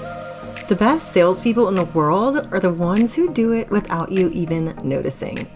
The best salespeople in the world are the ones who do it without you even noticing.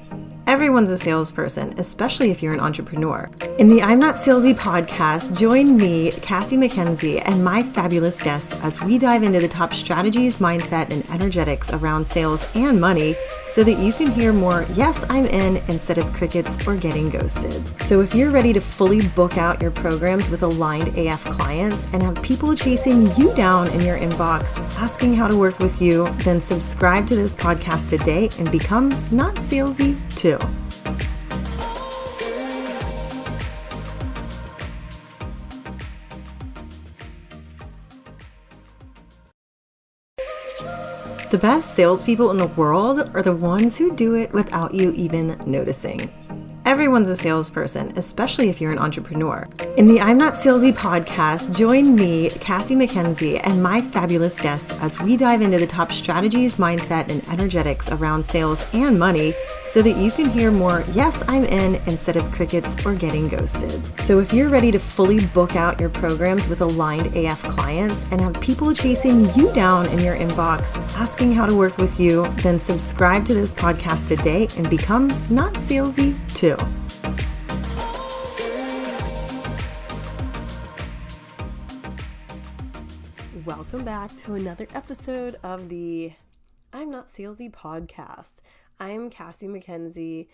Everyone's a salesperson, especially if you're an entrepreneur. In the I'm Not Salesy podcast, join me, Cassie McKenzie, and my fabulous guests as we dive into the top strategies, mindset, and energetics around sales and money so that you can hear more, yes, I'm in, instead of crickets or getting ghosted. So if you're ready to fully book out your programs with aligned AF clients and have people chasing you down in your inbox, asking how to work with you, then subscribe to this podcast today and become not salesy too. The best salespeople in the world are the ones who do it without you even noticing. Everyone's a salesperson, especially if you're an entrepreneur. In the I'm Not Salesy podcast, join me, Cassie McKenzie, and my fabulous guests as we dive into the top strategies, mindset, and energetics around sales and money so that you can hear more, yes, I'm in, instead of crickets or getting ghosted. So if you're ready to fully book out your programs with aligned AF clients and have people chasing you down in your inbox, asking how to work with you, then subscribe to this podcast today and become not salesy too. Welcome back to another episode of the I'm Not Salesy podcast. I'm Cassie McKenzie,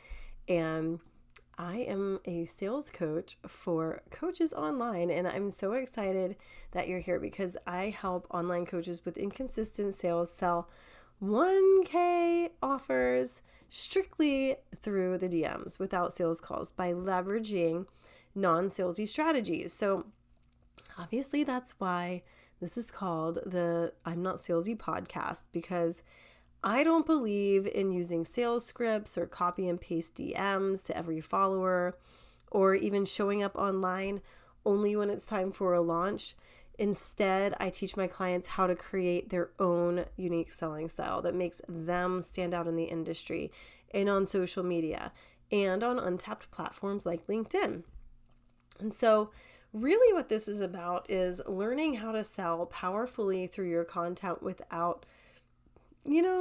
and I am a sales coach for coaches online, and I'm so excited that you're here because I help online coaches with inconsistent sales sell 1K offers strictly through the DMs without sales calls by leveraging non-salesy strategies. So obviously that's why this is called the I'm Not Salesy podcast, because I don't believe in using sales scripts or copy and paste DMs to every follower or even showing up online only when it's time for a launch. Instead, I teach my clients how to create their own unique selling style that makes them stand out in the industry and on social media and on untapped platforms like LinkedIn. And so really what this is about is learning how to sell powerfully through your content without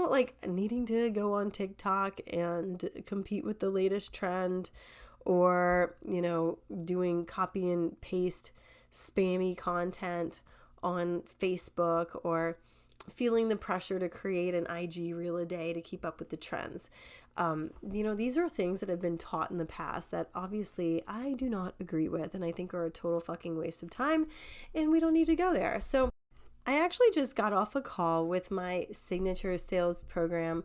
like needing to go on TikTok and compete with the latest trend or, doing copy and paste spammy content on Facebook or feeling the pressure to create an IG reel a day to keep up with the trends. These are things that have been taught in the past that obviously I do not agree with and I think are a total fucking waste of time, and we don't need to go there. So I actually just got off a call with my signature sales program,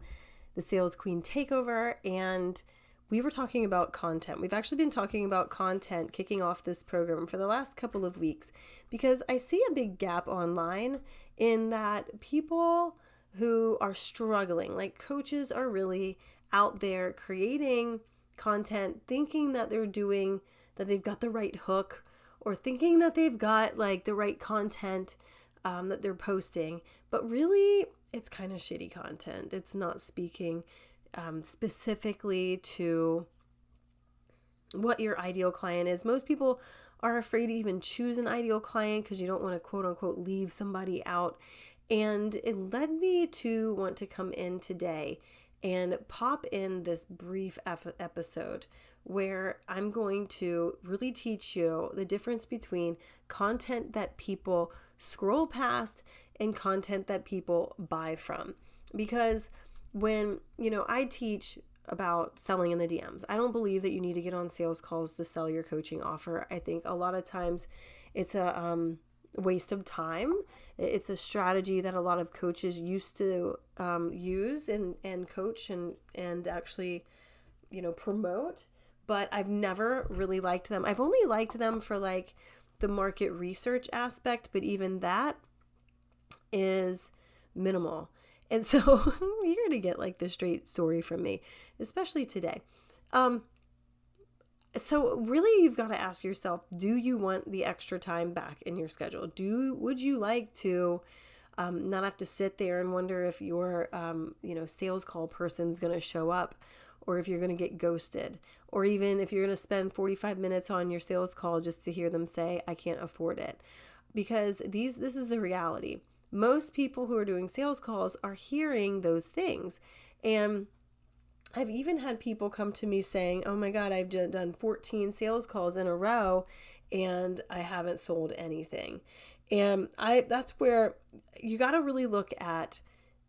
the Sales Queen Takeover, and we were talking about content. We've actually been talking about content kicking off this program for the last couple of weeks because I see a big gap online in that people who are struggling, like coaches, are really out there creating content thinking that they've got the right hook or thinking that they've got like the right content that they're posting, but really it's kind of shitty content. It's not speaking specifically to what your ideal client is. Most people are afraid to even choose an ideal client because you don't want to quote unquote leave somebody out. And it led me to want to come in today and pop in this brief episode where I'm going to really teach you the difference between content that people scroll past and content that people buy from. Because when, I teach about selling in the DMs, I don't believe that you need to get on sales calls to sell your coaching offer. I think a lot of times it's a waste of time. It's a strategy that a lot of coaches used to use and coach and actually, promote. But I've never really liked them. I've only liked them for like the market research aspect, but even that is minimal. And so you're going to get like the straight story from me, especially today. So really you've got to ask yourself, do you want the extra time back in your schedule? Would you like to not have to sit there and wonder if your, sales call person's going to show up, or if you're going to get ghosted, or even if you're going to spend 45 minutes on your sales call just to hear them say, I can't afford it? Because this is the reality. most people who are doing sales calls are hearing those things. And I've even had people come to me saying, oh my God, I've done 14 sales calls in a row and I haven't sold anything. And that's where you got to really look at,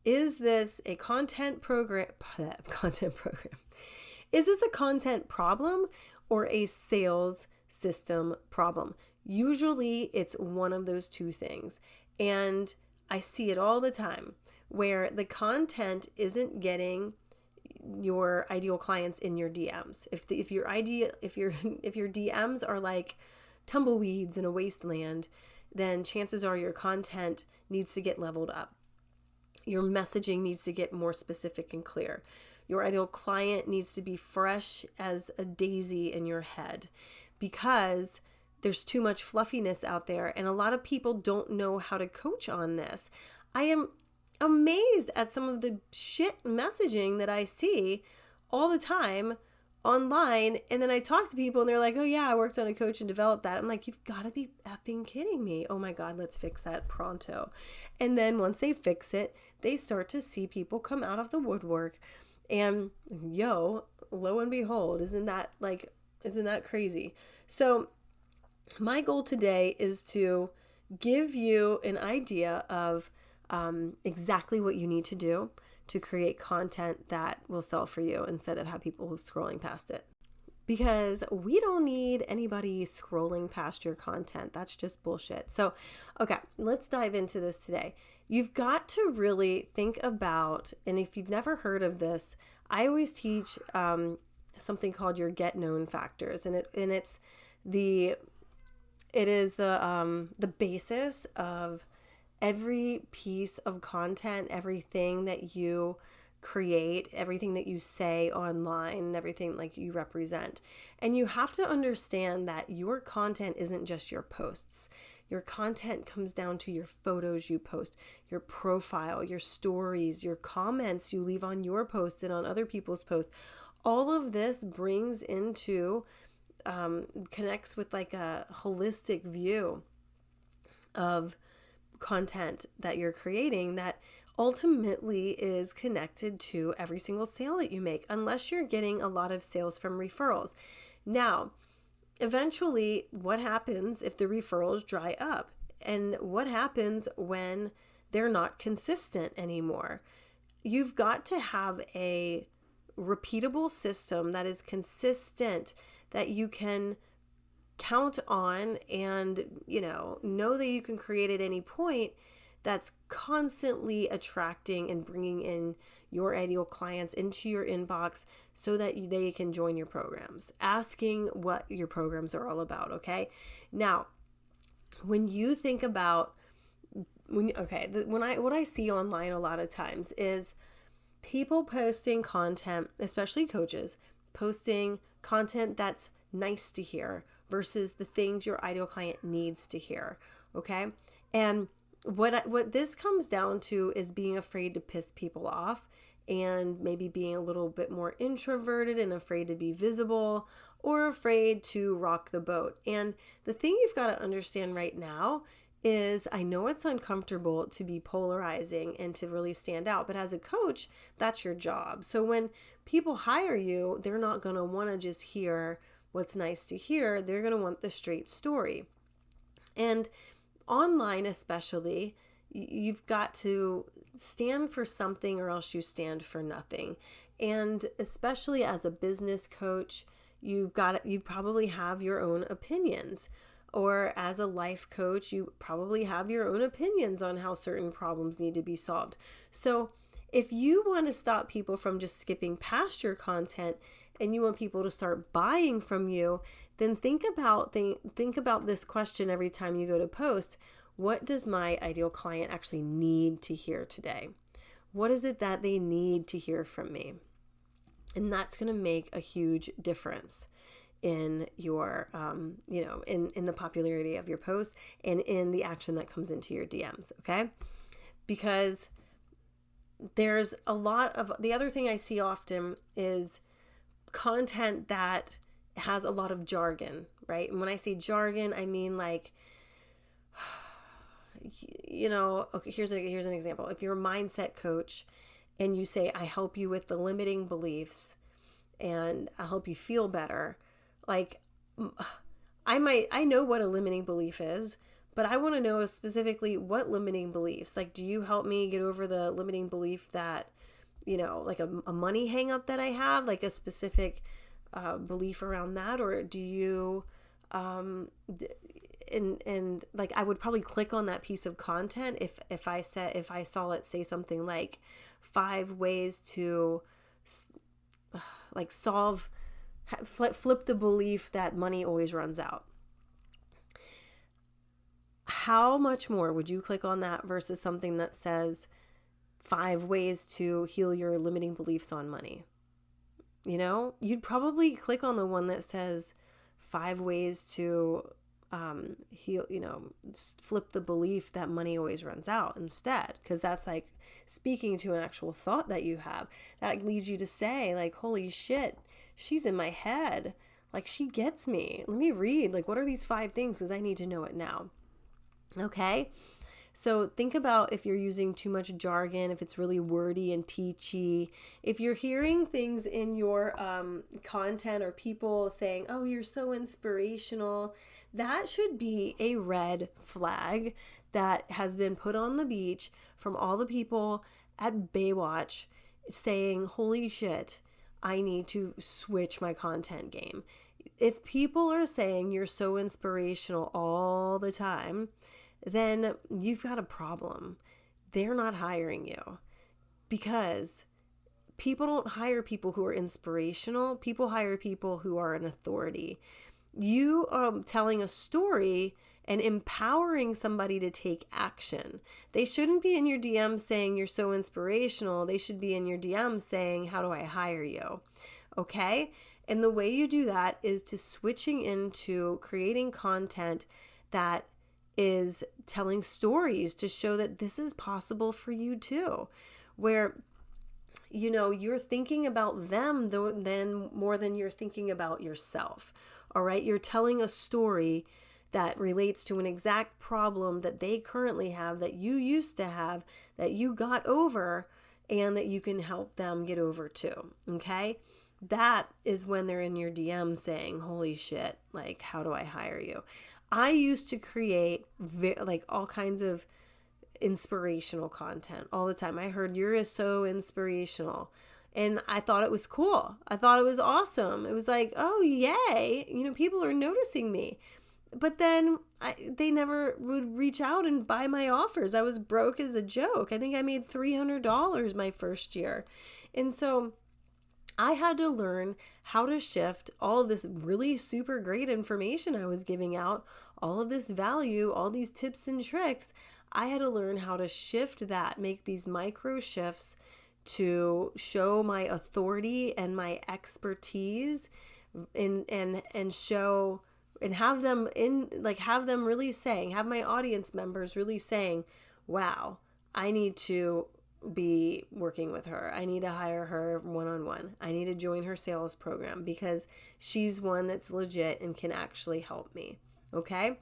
is this a content program? Is this a content problem or a sales system problem? Usually it's one of those two things. And I see it all the time where the content isn't getting your ideal clients in your DMs. If your DMs are like tumbleweeds in a wasteland, then chances are your content needs to get leveled up. Your messaging needs to get more specific and clear. Your ideal client needs to be fresh as a daisy in your head, because there's too much fluffiness out there and a lot of people don't know how to coach on this. I am amazed at some of the shit messaging that I see all the time online, and then I talk to people and they're like, oh yeah, I worked on a coach and developed that. I'm like, you've got to be effing kidding me. Oh my God, let's fix that pronto. And then once they fix it, they start to see people come out of the woodwork, and lo and behold, isn't that crazy? So my goal today is to give you an idea of exactly what you need to do to create content that will sell for you instead of have people scrolling past it. Because we don't need anybody scrolling past your content. That's just bullshit. So, okay, let's dive into this today. You've got to really think about, and if you've never heard of this, I always teach something called your get known factors, and it is the basis of every piece of content, everything that you create, everything that you say online, everything like you represent. And you have to understand that your content isn't just your posts. Your content comes down to your photos you post, your profile, your stories, your comments you leave on your posts and on other people's posts. All of this brings into, connects with like a holistic view of content that you're creating that ultimately is connected to every single sale that you make, unless you're getting a lot of sales from referrals. Now, eventually, what happens if the referrals dry up? And what happens when they're not consistent anymore? You've got to have a repeatable system that is consistent, that you can count on and, know that you can create at any point, that's constantly attracting and bringing in your ideal clients into your inbox so that they can join your programs, asking what your programs are all about. Okay. Now, when you think about what I see online a lot of times is people posting content, especially coaches, posting content that's nice to hear versus the things your ideal client needs to hear. Okay. And what this comes down to is being afraid to piss people off, and maybe being a little bit more introverted and afraid to be visible, or afraid to rock the boat. And the thing you've got to understand right now is, I know it's uncomfortable to be polarizing and to really stand out, but as a coach, that's your job. So when people hire you, they're not going to want to just hear what's nice to hear. They're going to want the straight story. And online especially, you've got to stand for something or else you stand for nothing. And especially as a business coach, you probably have your own opinions. Or as a life coach, you probably have your own opinions on how certain problems need to be solved. So if you want to stop people from just skipping past your content and you want people to start buying from you, then think about this question every time you go to post. What does my ideal client actually need to hear today? What is it that they need to hear from me? And that's going to make a huge difference in your, in the popularity of your post and in the action that comes into your DMs. Okay. Because there's a lot of, the other thing I see often is content that has a lot of jargon, right? And when I say jargon, I mean like okay, here's an example. If you're a mindset coach and you say, I help you with the limiting beliefs and I help you feel better, like I know what a limiting belief is, but I want to know specifically what limiting beliefs. Like, do you help me get over the limiting belief that, like a money hang up that I have, like a specific belief around that? Or do you, and like, I would probably click on that piece of content if I saw it say something like 5 ways to like flip the belief that money always runs out. How much more would you click on that versus something that says 5 ways to heal your limiting beliefs on money? You'd probably click on the one that says 5 ways to heal, flip the belief that money always runs out instead, because that's like speaking to an actual thought that you have that leads you to say, like, holy shit, she's in my head, like she gets me. Let me read, like, what are these 5 things, because I need to know it now. Okay, so think about if you're using too much jargon, if it's really wordy and teachy, if you're hearing things in your content or people saying, oh, you're so inspirational, that should be a red flag that has been put on the beach from all the people at Baywatch saying, holy shit, I need to switch my content game. If people are saying you're so inspirational all the time, then you've got a problem. They're not hiring you, because people don't hire people who are inspirational. People hire people who are an authority. You telling a story and empowering somebody to take action. They shouldn't be in your DMs saying you're so inspirational. They should be in your DMs saying, how do I hire you? Okay? And the way you do that is to switching into creating content that is telling stories to show that this is possible for you too, where you're thinking about them then more than you're thinking about yourself. All right, you're telling a story that relates to an exact problem that they currently have, that you used to have, that you got over, and that you can help them get over too. Okay, that is when they're in your DM saying, holy shit, like, how do I hire you? I used to create like all kinds of inspirational content all the time. I heard you're so inspirational, and I thought it was cool. I thought it was awesome. It was like, oh yay, people are noticing me. But then they never would reach out and buy my offers. I was broke as a joke. I think I made $300 my first year. And so I had to learn how to shift all of this really super great information I was giving out, all of this value, all these tips and tricks. I had to learn how to shift that, make these micro shifts to show my authority and my expertise and show and have them really saying, have my audience members really saying, wow, I need to be working with her. I need to hire her one-on-one. I need to join her sales program because she's one that's legit and can actually help me. Okay?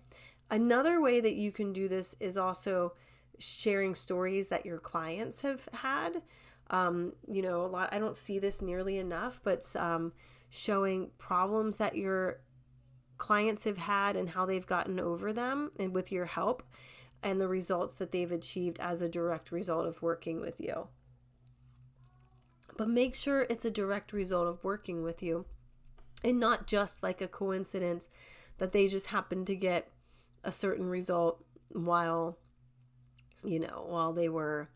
Another way that you can do this is also sharing stories that your clients have had. A lot, I don't see this nearly enough, but showing problems that your clients have had and how they've gotten over them and with your help, and the results that they've achieved as a direct result of working with you. But make sure it's a direct result of working with you and not just like a coincidence that they just happened to get a certain result while they were,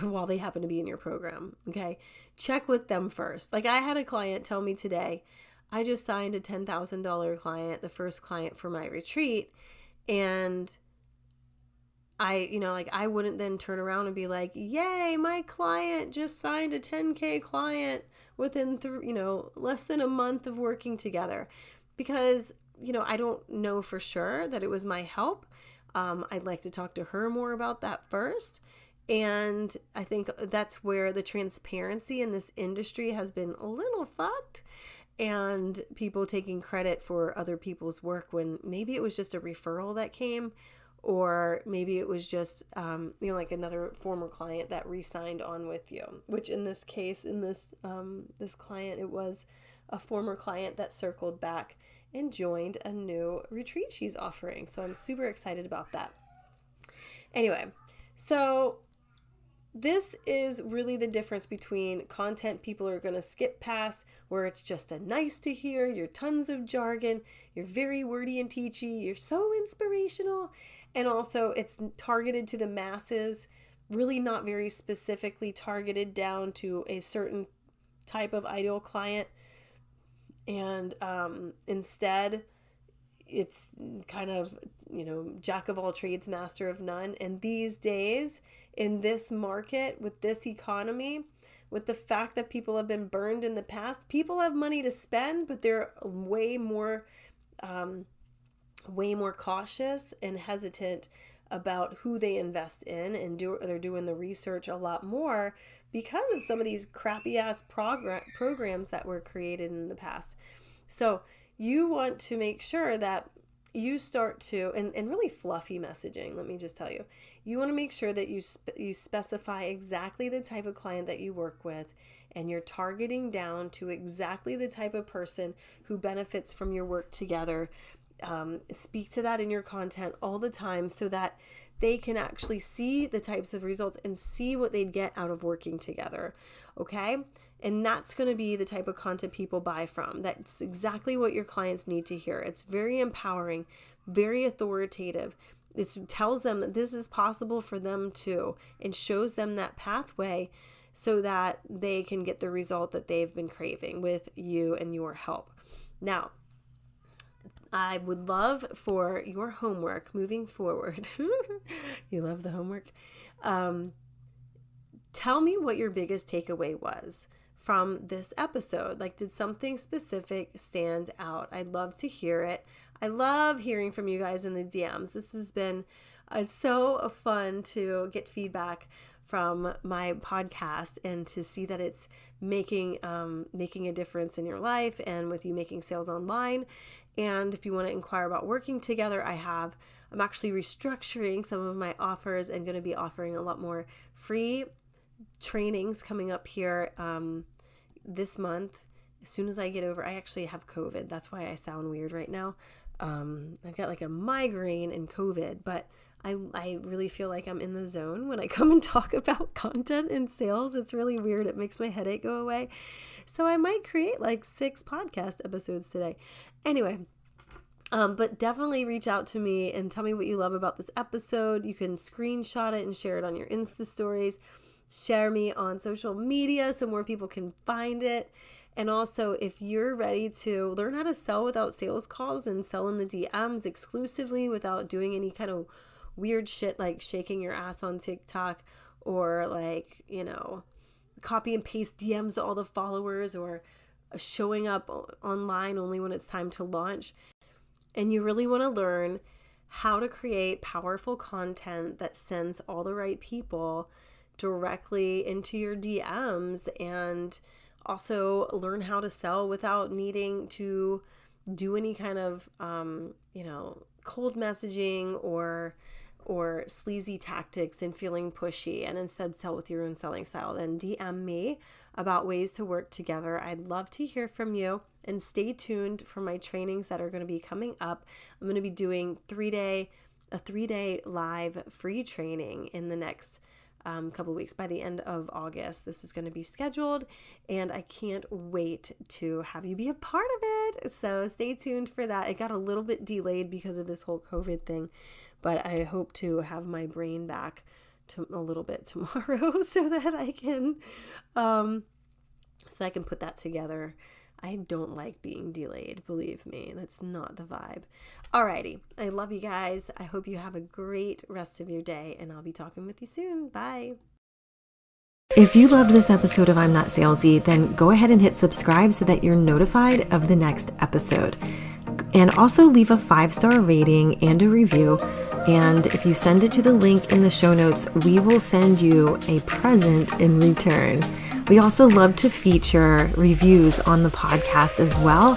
while they happen to be in your program. Okay. Check with them first. Like, I had a client tell me today, I just signed a $10,000 client, the first client for my retreat. And I wouldn't then turn around and be like, yay, my client just signed a 10K client within, less than a month of working together, because, I don't know for sure that it was my help. I'd like to talk to her more about that first. And I think that's where the transparency in this industry has been a little fucked. and people taking credit for other people's work when maybe it was just a referral that came, or maybe it was just, like another former client that re-signed on with you, which in this case, this client, it was a former client that circled back and joined a new retreat she's offering. So I'm super excited about that. Anyway, so this is really the difference between content people are going to skip past, where it's just a nice to hear, you're tons of jargon, you're very wordy and teachy, you're so inspirational, and also it's targeted to the masses, really not very specifically targeted down to a certain type of ideal client. And instead, it's kind of, jack of all trades, master of none. And these days, in this market, with this economy, with the fact that people have been burned in the past, people have money to spend, but they're way more cautious and hesitant about who they invest in, and they're doing the research a lot more because of some of these crappy ass programs that were created in the past. So you want to make sure that you start to, and really fluffy messaging, let me just tell you, you want to make sure that you specify exactly the type of client that you work with, and you're targeting down to exactly the type of person who benefits from your work together. Speak to that in your content all the time so that they can actually see the types of results and see what they'd get out of working together. Okay? And that's going to be the type of content people buy from. That's exactly what your clients need to hear. It's very empowering, very authoritative. It tells them that this is possible for them too, and shows them that pathway so that they can get the result that they've been craving with you and your help. Now, I would love for your homework moving forward. You love the homework. Tell me what your biggest takeaway was from this episode. Like, did something specific stand out? I'd love to hear it. I love hearing from you guys in the DMs. This has been so fun to get feedback from my podcast and to see that it's making a difference in your life and with you making sales online. And if you want to inquire about working together, I'm actually restructuring some of my offers and going to be offering a lot more free trainings coming up here this month. As soon as I get over, I actually have COVID. That's why I sound weird right now. I've got like a migraine and COVID, but I really feel like I'm in the zone when I come and talk about content and sales. It's really weird. It makes my headache go away. So I might create like 6 podcast episodes today. Anyway, but definitely reach out to me and tell me what you love about this episode. You can screenshot it and share it on your Insta stories. Share me on social media so more people can find it. And also, if you're ready to learn how to sell without sales calls and sell in the DMs exclusively without doing any kind of weird shit like shaking your ass on TikTok or like, copy and paste DMs to all the followers or showing up online only when it's time to launch, and you really want to learn how to create powerful content that sends all the right people directly into your DMs, and also learn how to sell without needing to do any kind of, cold messaging or sleazy tactics and feeling pushy, and instead sell with your own selling style, then DM me about ways to work together. I'd love to hear from you, and stay tuned for my trainings that are going to be coming up. I'm going to be doing a 3-day live free training in the next couple of weeks. By the end of August, this is going to be scheduled, and I can't wait to have you be a part of it. So stay tuned for that. It got a little bit delayed because of this whole COVID thing, but I hope to have my brain back a little bit tomorrow so that I can put that together. I don't like being delayed, believe me. That's not the vibe. Alrighty, I love you guys. I hope you have a great rest of your day, and I'll be talking with you soon. Bye. If you loved this episode of I'm Not Salesy, then go ahead and hit subscribe so that you're notified of the next episode. And also leave a 5-star rating and a review. And if you send it to the link in the show notes, we will send you a present in return. We also love to feature reviews on the podcast as well.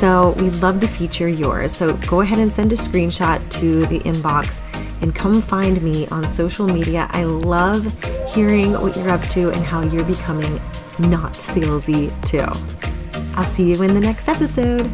So we'd love to feature yours. So go ahead and send a screenshot to the inbox and come find me on social media. I love hearing what you're up to and how you're becoming not salesy too. I'll see you in the next episode.